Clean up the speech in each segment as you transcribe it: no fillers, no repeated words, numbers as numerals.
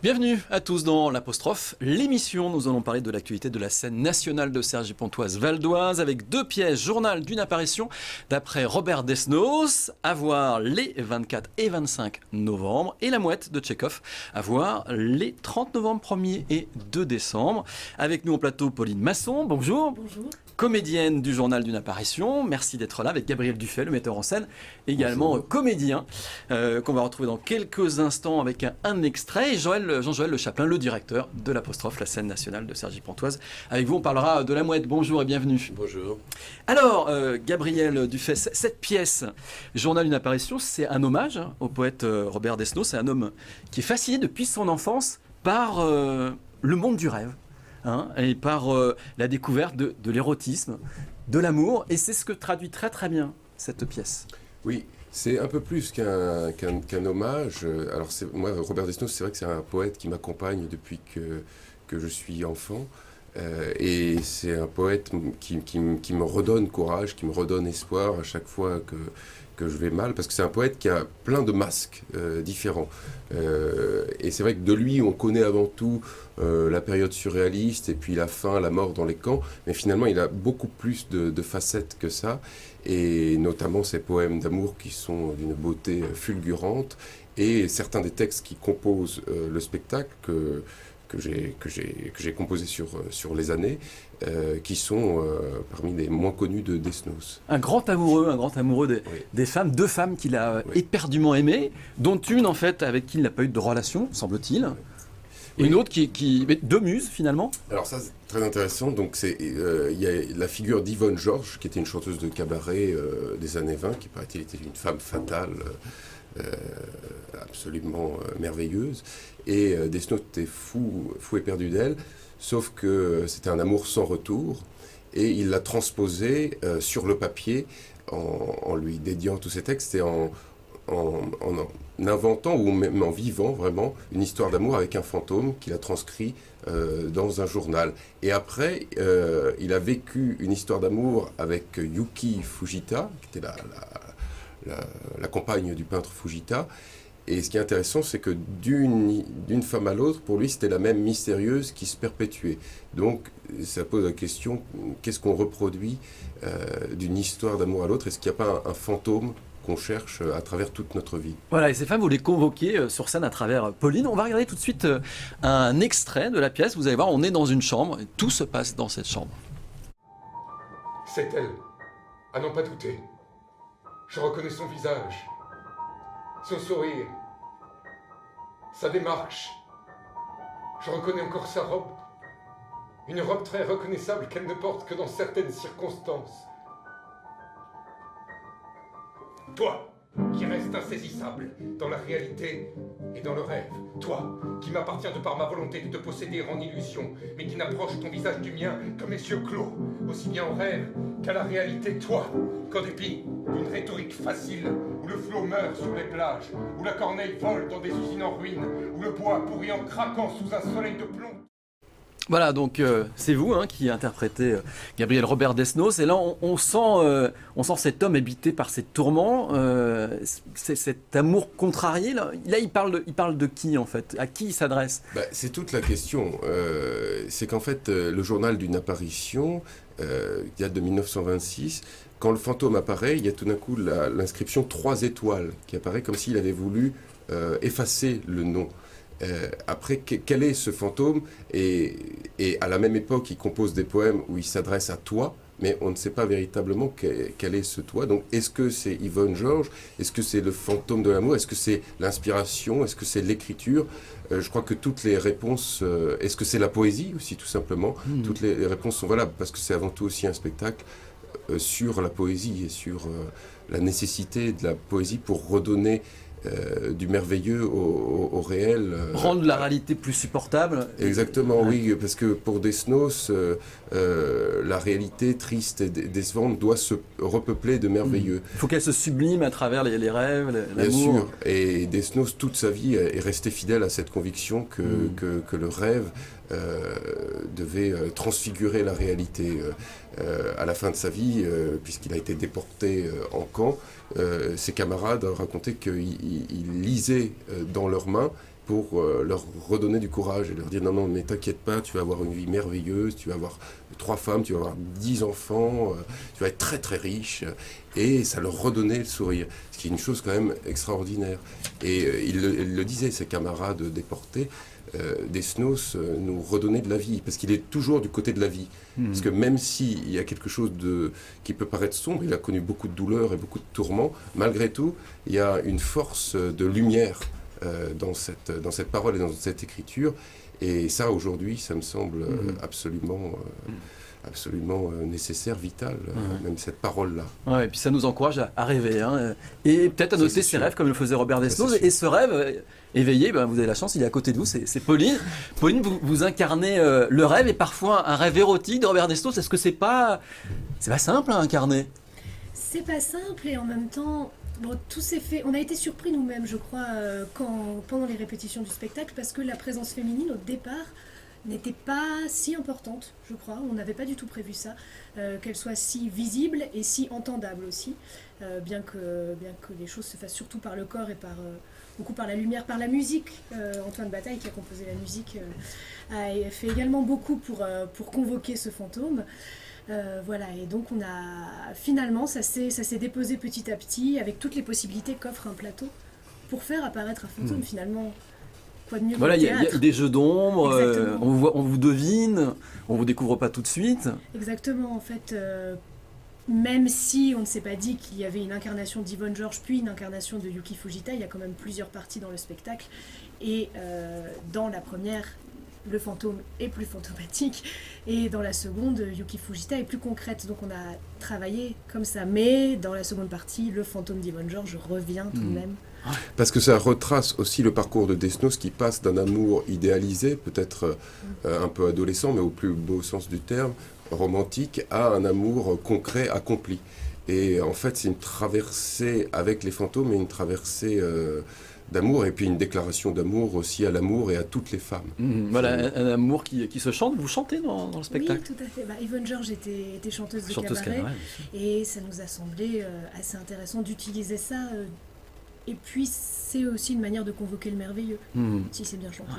Bienvenue à tous dans l'Apostrophe, l'émission. Nous allons parler de l'actualité de la scène nationale de Cergy-Pontoise Val-d'Oise avec deux pièces, Journal d'une apparition d'après Robert Desnos, à voir les 24 et 25 novembre, et La Mouette de Tchekhov, à voir les 30 novembre, 1er et 2 décembre. Avec nous au plateau, Pauline Masson, bonjour. Bonjour. Comédienne du Journal d'une apparition, merci d'être là, avec Gabriel Dufay, le metteur en scène, également comédien, qu'on va retrouver dans quelques instants avec un extrait, et Jean-Joël Le Chaplin, le directeur de l'Apostrophe, la scène nationale de Cergy-Pontoise. Avec vous, on parlera de La Mouette. Bonjour et bienvenue. Bonjour. Alors, Gabriel Dufay, cette pièce, Journal d'une apparition, c'est un hommage au poète Robert Desnos. C'est un homme qui est fasciné depuis son enfance par le monde du rêve. Et par la découverte de l'érotisme, de l'amour. Et c'est ce que traduit très très bien cette pièce. Oui, c'est un peu plus qu'un hommage. Alors moi, Robert Desnos, c'est vrai que c'est un poète qui m'accompagne depuis que je suis enfant. Et c'est un poète qui me redonne courage, qui me redonne espoir à chaque fois que je vais mal, parce que c'est un poète qui a plein de masques différents. Et c'est vrai que de lui, on connaît avant tout la période surréaliste, et puis la fin, la mort dans les camps, mais finalement, il a beaucoup plus de facettes que ça, et notamment ses poèmes d'amour qui sont d'une beauté fulgurante, et certains des textes qui composent le spectacle que j'ai composé sur les années, qui sont parmi les moins connus de Desnos. Un grand amoureux des femmes, deux femmes qu'il a éperdument aimées, dont une en fait avec qui il n'a pas eu de relation, semble-t-il. Et une autre mais deux muses finalement. Alors ça c'est très intéressant, donc il y a la figure d'Yvonne Georges, qui était une chanteuse de cabaret des années 20, qui paraît-il était une femme fatale, absolument merveilleuse, et Desnos était fou éperdu d'elle, sauf que c'était un amour sans retour, et il l'a transposé sur le papier en lui dédiant tous ses textes et en inventant ou même en vivant vraiment une histoire d'amour avec un fantôme qu'il a transcrit dans un journal. Et après, il a vécu une histoire d'amour avec Yuki Fujita, qui était la compagne du peintre Fujita. Et ce qui est intéressant, c'est que d'une femme à l'autre, pour lui, c'était la même mystérieuse qui se perpétuait. Donc, ça pose la question, qu'est-ce qu'on reproduit d'une histoire d'amour à l'autre? Est-ce qu'il n'y a pas un fantôme qu'on cherche à travers toute notre vie? Voilà, et ces femmes, vous les convoquez sur scène à travers Pauline. On va regarder tout de suite un extrait de la pièce. Vous allez voir, on est dans une chambre, et tout se passe dans cette chambre. C'est elle, à n'en pas douter. Je reconnais son visage, son sourire, sa démarche. Je reconnais encore sa robe. Une robe très reconnaissable qu'elle ne porte que dans certaines circonstances. Toi, qui reste insaisissable dans la réalité et dans le rêve. Toi, qui m'appartiens de par ma volonté de te posséder en illusion, mais qui n'approche ton visage du mien comme les yeux clos, aussi bien au rêve qu'à la réalité. Toi, qu'en dépit d'une rhétorique facile, où le flot meurt sur les plages, où la corneille vole dans des usines en ruine, où le bois pourrit en craquant sous un soleil de plomb. Voilà, donc c'est vous qui interprétez Gabriel Robert Desnos. Et là, on sent cet homme habité par ses tourments, c'est cet amour contrarié. Là, il parle de qui, en fait? À qui il s'adresse? C'est toute la question. C'est qu'en fait, le journal d'une apparition, qui date de 1926, quand le fantôme apparaît, il y a tout d'un coup l'inscription 3 étoiles, qui apparaît comme s'il avait voulu effacer le nom. Après, quel est ce fantôme? Et à la même époque, il compose des poèmes où il s'adresse à toi, mais on ne sait pas véritablement quel est ce toi. Donc, est-ce que c'est Yvonne Georges? Est-ce que c'est le fantôme de l'amour? Est-ce que c'est l'inspiration? Est-ce que c'est l'écriture? Je crois que toutes les réponses... est-ce que c'est la poésie aussi, tout simplement? Toutes les réponses sont valables, parce que c'est avant tout aussi un spectacle sur la poésie et sur la nécessité de la poésie pour redonner du merveilleux au réel. Rendre la réalité plus supportable. Exactement, oui, parce que pour Desnos, la réalité triste et décevante doit se repeupler de merveilleux. Il faut qu'elle se sublime à travers les rêves, l'amour. Bien sûr, et Desnos, toute sa vie, est resté fidèle à cette conviction que le rêve devait transfigurer la réalité. À la fin de sa vie, puisqu'il a été déporté en camp, ses camarades racontaient qu'ils lisaient dans leurs mains pour leur redonner du courage et leur dire non, mais t'inquiète pas, tu vas avoir une vie merveilleuse, tu vas avoir 3 femmes, tu vas avoir 10 enfants, tu vas être très très riche. Et ça leur redonnait le sourire, ce qui est une chose quand même extraordinaire. Et il le disait, ses camarades déportés, Desnos nous redonnait de la vie, parce qu'il est toujours du côté de la vie. Parce que même s'il y a quelque chose qui peut paraître sombre, il a connu beaucoup de douleurs et beaucoup de tourments, malgré tout, il y a une force de lumière dans cette parole et dans cette écriture. Et ça, aujourd'hui, ça me semble absolument nécessaire, vital, même cette parole-là. Ouais, et puis ça nous encourage à rêver, hein, et peut-être à noter ses rêves comme le faisait Robert Desnos. Et ce rêve éveillé, vous avez la chance, il est à côté de vous, c'est Pauline. Pauline, vous incarnez le rêve, et parfois un rêve érotique de Robert Desnos. Est-ce que c'est pas simple à incarner? C'est pas simple, et en même temps, tout s'est fait. On a été surpris nous-mêmes, je crois, pendant les répétitions du spectacle, parce que la présence féminine au départ n'était pas si importante, je crois. On n'avait pas du tout prévu ça, qu'elle soit si visible et si entendable aussi, bien que les choses se fassent surtout par le corps et beaucoup par la lumière, par la musique. Antoine Bataille, qui a composé la musique, a fait également beaucoup pour convoquer ce fantôme. Voilà, et donc finalement ça s'est déposé petit à petit avec toutes les possibilités qu'offre un plateau pour faire apparaître un fantôme finalement. Quoi de mieux Voilà, il y a des jeux d'ombre, on vous devine, on vous découvre pas tout de suite. Exactement, en fait, même si on ne s'est pas dit qu'il y avait une incarnation d'Yvonne Georges puis une incarnation de Yuki Fujita, il y a quand même plusieurs parties dans le spectacle, et dans la première, le fantôme est plus fantomatique, et dans la seconde, Yuki Fujita est plus concrète, donc on a travaillé comme ça, mais dans la seconde partie, le fantôme d'Yvonne Georges revient tout de même. Parce que ça retrace aussi le parcours de Desnos, qui passe d'un amour idéalisé, peut-être un peu adolescent, mais au plus beau sens du terme, romantique, à un amour concret, accompli. Et en fait, c'est une traversée avec les fantômes, et une traversée d'amour, et puis une déclaration d'amour aussi à l'amour et à toutes les femmes. Voilà, un amour qui se chante. Vous chantez dans le spectacle? Oui, tout à fait. Yvonne Georges était chanteuse de cabaret, et ça nous a semblé assez intéressant d'utiliser ça. Et puis, c'est aussi une manière de convoquer le merveilleux, si c'est bien chanté.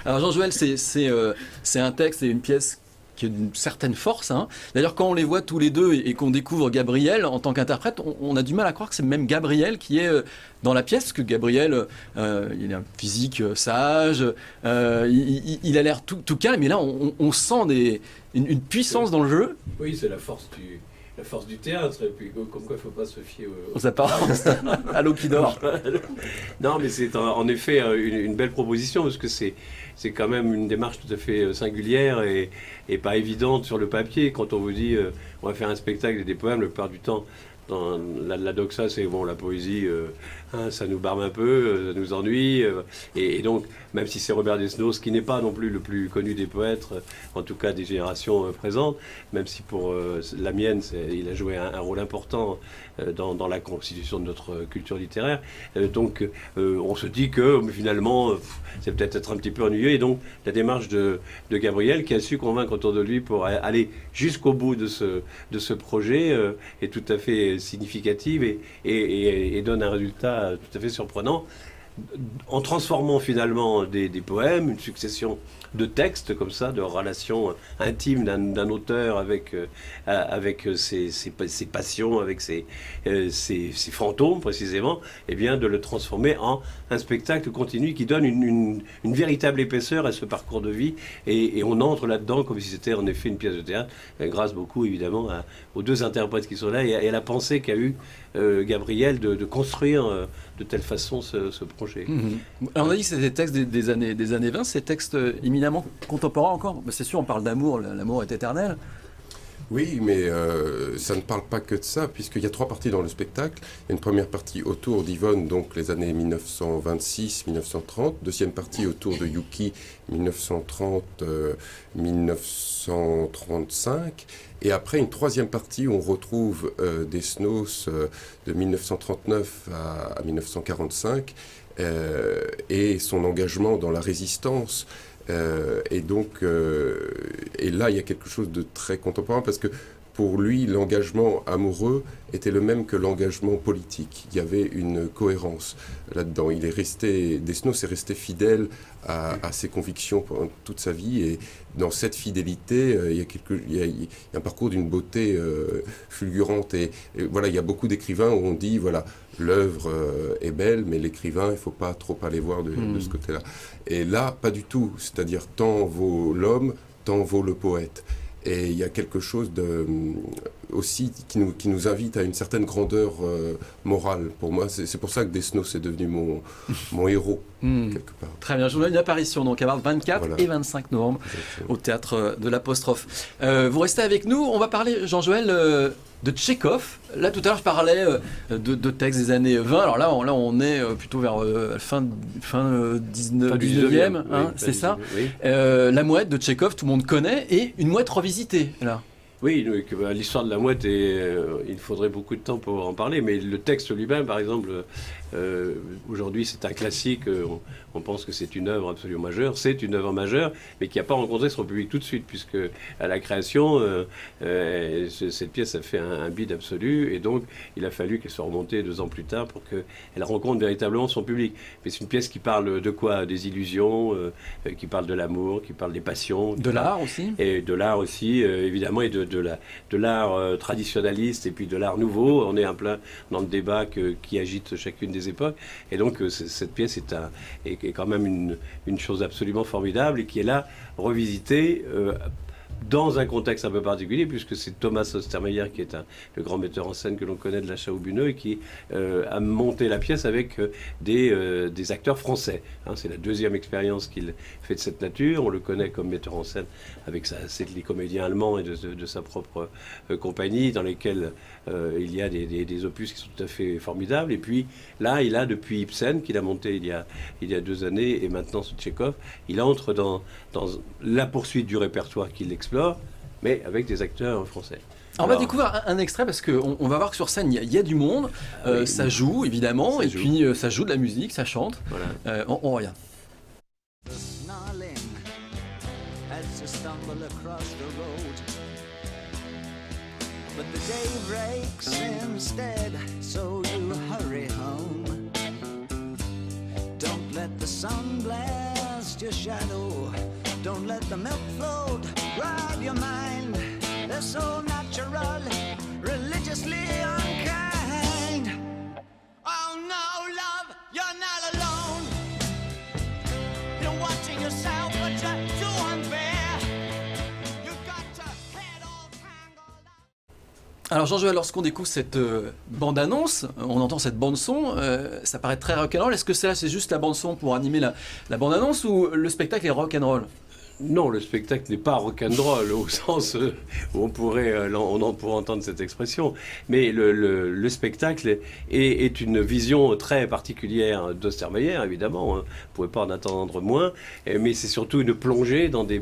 Alors, Jean-Joël, c'est un texte et une pièce qui a une certaine force, hein. D'ailleurs, quand on les voit tous les deux et qu'on découvre Gabriel en tant qu'interprète, on a du mal à croire que c'est même Gabriel qui est dans la pièce, parce que Gabriel, il a un physique sage, il a l'air tout calme, mais là, on sent une puissance dans le jeu. Oui, c'est la force du théâtre, et puis comme quoi il ne faut pas se fier aux apparences, à l'eau qui dort. Non, mais c'est en effet une belle proposition, parce que c'est quand même une démarche tout à fait singulière et pas évidente sur le papier. Quand on vous dit on va faire un spectacle et des poèmes, la plupart du temps, dans la doxa, c'est bon, la poésie, ça nous barbe un peu, ça nous ennuie. Et donc, même si c'est Robert Desnos, qui n'est pas non plus le plus connu des poètes, en tout cas des générations présentes, même si pour la mienne, il a joué un rôle important dans la constitution de notre culture littéraire. Donc, on se dit que finalement, c'est peut-être être un petit peu ennuyeux. Et donc, la démarche de Gabriel, qui a su convaincre autour de lui pour aller jusqu'au bout de ce projet, est tout à fait significative et donne un résultat tout à fait surprenant, en transformant finalement des poèmes, une succession de textes comme ça, de relations intimes d'un auteur avec ses passions, avec ses fantômes précisément, et bien de le transformer en un spectacle continu qui donne une véritable épaisseur à ce parcours de vie, et on entre là-dedans comme si c'était en effet une pièce de théâtre, grâce beaucoup évidemment aux deux interprètes qui sont là et à la pensée qu'a eu Gabriel de construire de telle façon ce projet. Alors on a dit que c'était des textes des années 20, ces textes éminemment contemporains encore. C'est sûr, on parle d'amour, l'amour est éternel. Oui, mais ça ne parle pas que de ça, puisqu'il y a 3 parties dans le spectacle. Il y a une première partie autour d'Yvonne, donc les années 1926-1930. Deuxième partie autour de Yuki, 1930-1935. Et après, une troisième partie où on retrouve Desnos de 1939 à 1945 et son engagement dans la résistance. Et là, il y a quelque chose de très contemporain, parce que pour lui, l'engagement amoureux était le même que l'engagement politique. Il y avait une cohérence là-dedans. Desnos est resté fidèle à ses convictions pendant toute sa vie, et dans cette fidélité, il y a un parcours d'une beauté fulgurante. Et voilà, il y a beaucoup d'écrivains où on dit, voilà, l'œuvre est belle, mais l'écrivain, il ne faut pas trop aller voir de ce côté-là. Et là, pas du tout. C'est-à-dire, tant vaut l'homme, tant vaut le poète. Et il y a quelque chose aussi qui nous invite à une certaine grandeur morale. Pour moi, c'est pour ça que Desnos est devenu mon héros, quelque part. Très bien, journal d'une apparition donc à 24 Voilà. et 25 novembre Exactement. au théâtre de l'Apostrophe. Vous restez avec nous, on va parler, Jean-Joël, de Tchekhov. Là, tout à l'heure, je parlais de textes des années 20. Alors là, on est plutôt vers fin 19e, hein, c'est ça. Oui. La mouette de Tchekhov, tout le monde connaît, et une mouette revisitée, là. Oui, l'histoire de la mouette, il faudrait beaucoup de temps pour en parler, mais le texte lui-même, par exemple, aujourd'hui c'est un classique, on pense que c'est une œuvre absolument majeure, c'est une œuvre majeure, mais qui n'a pas rencontré son public tout de suite, puisque à la création, cette pièce a fait un bide absolu, et donc il a fallu qu'elle soit remontée 2 ans plus tard pour qu'elle rencontre véritablement son public. Mais c'est une pièce qui parle de quoi? Des illusions, qui parle de l'amour, qui parle des passions. De l'art aussi. Et de l'art aussi, évidemment, et de l'art traditionnaliste et puis de l'art nouveau. On est en plein dans le débat qui agite chacune des époques. Et donc, cette pièce est quand même une chose absolument formidable et qui est là revisitée dans un contexte un peu particulier, puisque c'est Thomas Ostermeyer qui est le grand metteur en scène que l'on connaît de l'Achat au Buneux et qui a monté la pièce avec des acteurs français. Hein, c'est la 2e expérience qu'il fait de cette nature. On le connaît comme metteur en scène avec les comédiens allemands et de sa propre compagnie, dans lesquels il y a des opus qui sont tout à fait formidables. Et puis là, il a, depuis Ibsen, qu'il a monté il y a 2 années, et maintenant ce Tchekhov, il entre dans la poursuite du répertoire qu'il explore, mais avec des acteurs français. Alors, on va découvrir un extrait parce qu'on va voir que sur scène, il y a du monde, Oui. ça joue évidemment, Ça et joue. puis ça joue de la musique, ça chante. Voilà. On regarde. The snarling as you stumble across the road. But the day breaks instead, so you hurry home. Don't let the sun blast your shadow. Don't let the milk float rob your mind. They're so natural, religiously unkind. Oh no, love, you're not alone. You're watching yourself, but you're too unfair. You've got your head all tangled up. Alors Jean-Joël, lorsqu'on découvre cette bande-annonce, on entend cette bande-son, ça paraît très rock'n'roll. Est-ce que c'est juste la bande-son pour animer la bande-annonce, ou le spectacle est rock'n'roll? Non, le spectacle n'est pas rock'n'roll au sens où on pourrait entendre cette expression. Mais le spectacle est une vision très particulière d'Ostermeyer, évidemment. On ne pouvait pas en attendre moins. Mais c'est surtout une plongée dans les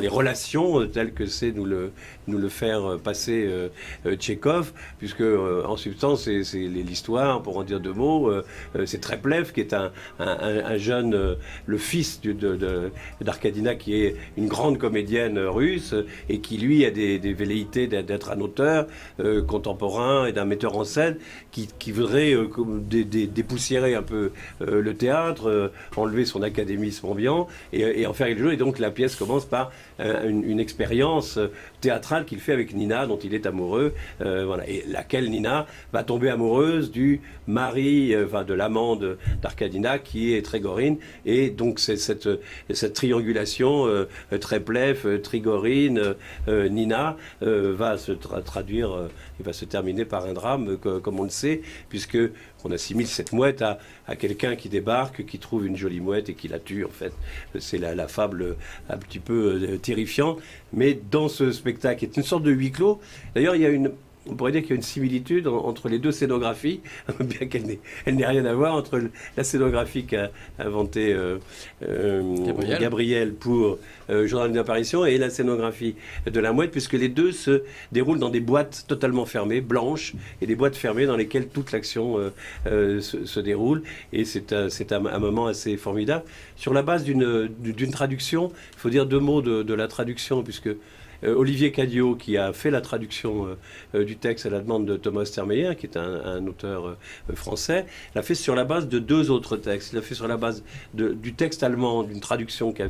relations telles que c'est nous le faire passer Tchekhov, puisque en substance, c'est l'histoire, pour en dire 2 mots, c'est Treplev qui est un jeune, le fils d'Arkadina, qui est une grande comédienne russe et qui, lui, a des velléités d'être un auteur contemporain et d'un metteur en scène qui voudrait dépoussiérer un peu le théâtre, enlever son académisme ambiant et en faire quelque chose. Et donc la pièce commence par une expérience théâtrale qu'il fait avec Nina, dont il est amoureux, voilà, et laquelle Nina va tomber amoureuse du mari, de l'amant d'Arkadina, qui est Trégorine. Et donc c'est cette triangulation Treplev, Trigorine, Nina va se traduire et va se terminer par un drame, comme on le sait, puisque on assimile cette mouette à quelqu'un qui débarque, qui trouve une jolie mouette et qui la tue. En fait, c'est la fable un petit peu terrifiante. Mais dans ce spectacle, qui est une sorte de huis clos, d'ailleurs, on pourrait dire qu'il y a une similitude entre les 2 scénographies, bien qu'elle n'ait rien à voir, entre la scénographie qu'a inventée Gabriel pour Journal d'une apparition et la scénographie de la mouette, puisque les 2 se déroulent dans des boîtes totalement fermées, blanches, et des boîtes fermées dans lesquelles toute l'action se déroule. Et c'est un moment assez formidable. Sur la base d'une traduction, il faut dire 2 mots de la traduction, puisque Olivier Cadiot, qui a fait la traduction du texte à la demande de Thomas Ostermeyer, qui est un auteur français, l'a fait sur la base de 2 autres textes. Il l'a fait sur la base du texte allemand, d'une traduction qu'a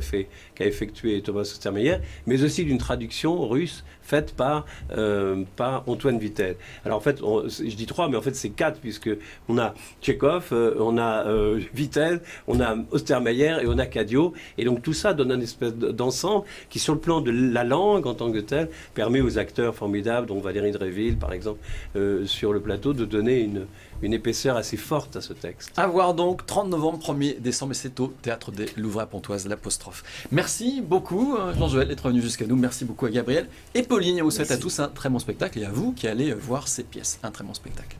effectué Thomas Ostermeyer, mais aussi d'une traduction russe faite par Antoine Vittel. Alors en fait, je dis 3, mais en fait c'est 4, puisque on a Tchekhov, on a Vittel, on a Ostermeyer et on a Cadiot. Et donc tout ça donne un espèce d'ensemble qui, sur le plan de la langue en tant que telle, permet aux acteurs formidables, dont Valérie Dréville par exemple, sur le plateau, de donner une épaisseur assez forte à ce texte. À voir donc 30 novembre, 1er décembre, et c'est au Théâtre des Louvres-à-Pontoise, l'Apostrophe. Merci beaucoup Jean-Joël d'être venu jusqu'à nous, merci beaucoup à Gabriel et Pauline. On vous souhaite à tous un très bon spectacle et à vous qui allez voir ces pièces, un très bon spectacle.